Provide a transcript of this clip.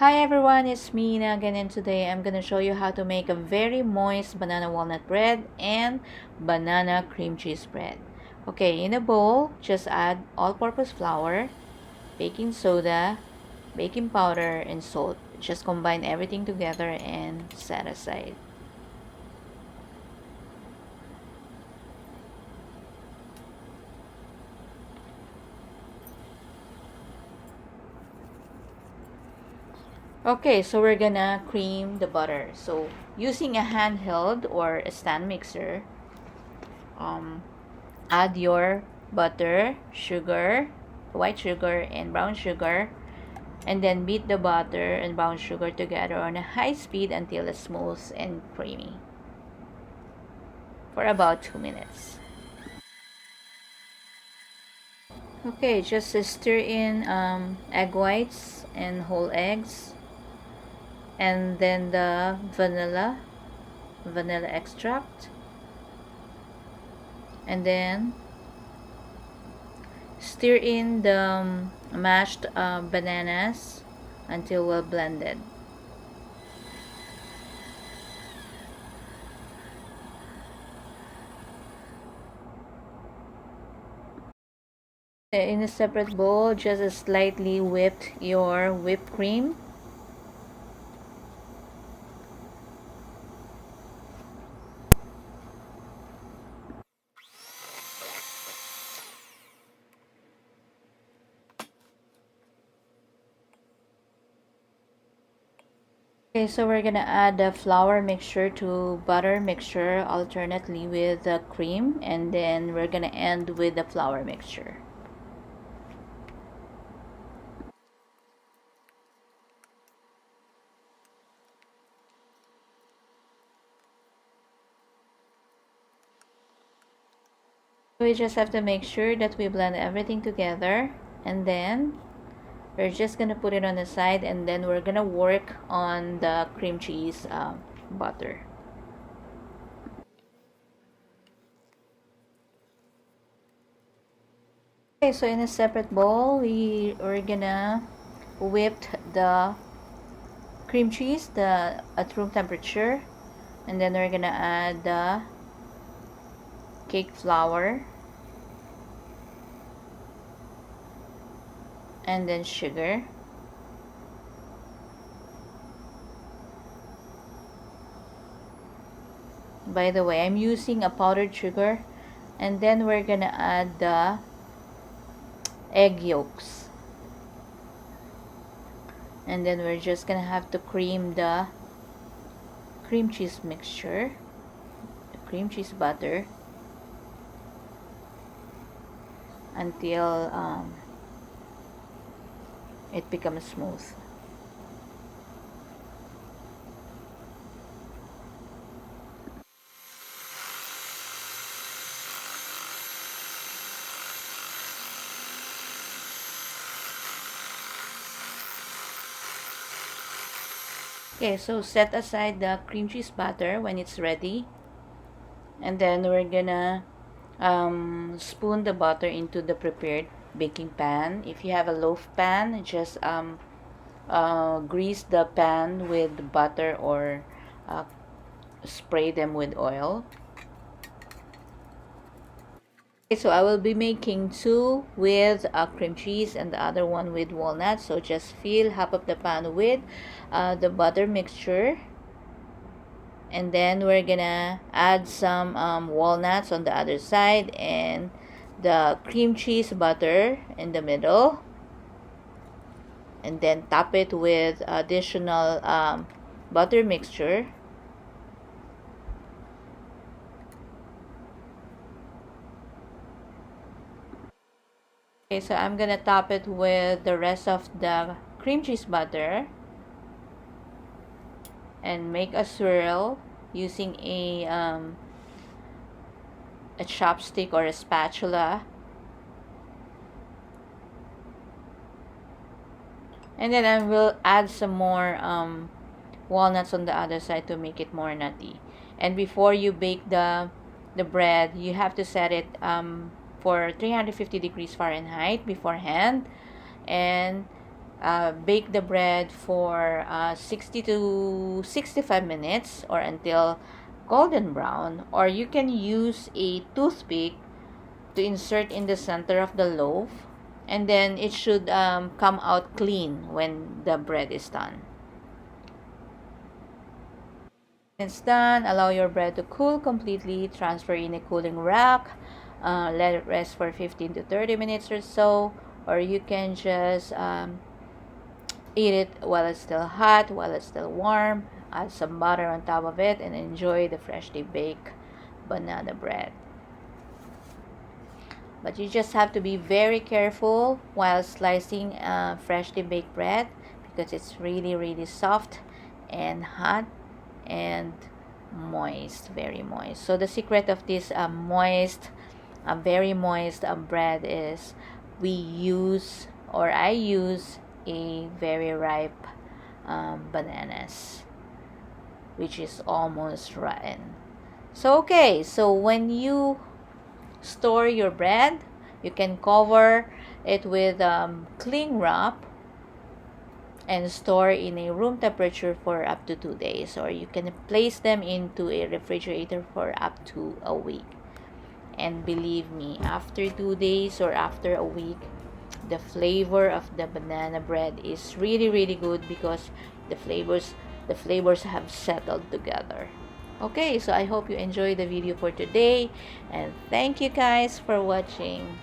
Hi everyone, it's me Ina again, and today I'm gonna show you how to make a very moist banana walnut bread and banana cream cheese bread. Okay, in a bowl, just add all-purpose flour, baking soda, baking powder, and salt. Just combine everything together and set aside. Okay, so we're gonna cream the butter. So using a handheld or a stand mixer, um, add your butter, sugar, white sugar, and brown sugar, and then beat the butter and brown sugar together on a high speed until it's smooth and creamy for about 2 minutes. Okay, just stir in egg whites and whole eggs, and then the vanilla extract, and then stir in the mashed bananas until well blended. In a separate bowl, just slightly whipped your whipped cream. Okay, so we're gonna add the flour mixture to butter mixture alternately with the cream, and then we're gonna end with the flour mixture. We just have to make sure that we blend everything together, and then we're just gonna put it on the side, and then we're gonna work on the cream cheese butter. Okay, so in a separate bowl, we're gonna whip the cream cheese at room temperature, and then we're gonna add the cake flour, and then sugar, by the way I'm using a powdered sugar, and then we're gonna add the egg yolks, and then we're just gonna have to cream the cream cheese mixture, the cream cheese butter, until it becomes smooth. Okay, so set aside the cream cheese butter when it's ready, and then we're gonna spoon the butter into the prepared baking pan. If you have a loaf pan, just grease the pan with butter, or uh, spray them with oil. Okay, so I will be making two with cream cheese and the other one with walnut. So just fill half of the pan with the butter mixture, and then we're gonna add some walnuts on the other side, and the cream cheese butter in the middle, and then top it with additional butter mixture. Okay, so I'm gonna top it with the rest of the cream cheese butter and make a swirl using a chopstick or a spatula, and then I will add some more walnuts on the other side to make it more nutty. And before you bake the bread, you have to set it for 350 degrees Fahrenheit beforehand, and bake the bread for 60 to 65 minutes or until golden brown, or you can use a toothpick to insert in the center of the loaf, and then it should come out clean when the bread is done. When it's done, allow your bread to cool completely, transfer in a cooling rack, let it rest for 15 to 30 minutes or so, or you can just eat it while it's still hot, while it's still warm. Add some butter on top of it and enjoy the freshly baked banana bread. But you just have to be very careful while slicing freshly baked bread, because it's really soft and hot and moist, very moist. So the secret of this very moist bread is I use a very ripe bananas, which is almost rotten. So okay, so when you store your bread, you can cover it with cling wrap and store in a room temperature for up to 2 days, or you can place them into a refrigerator for up to a week. And believe me, after 2 days or after a week, the flavor of the banana bread is really good, because the flavors have settled together. Okay, so I hope you enjoyed the video for today, and thank you guys for watching.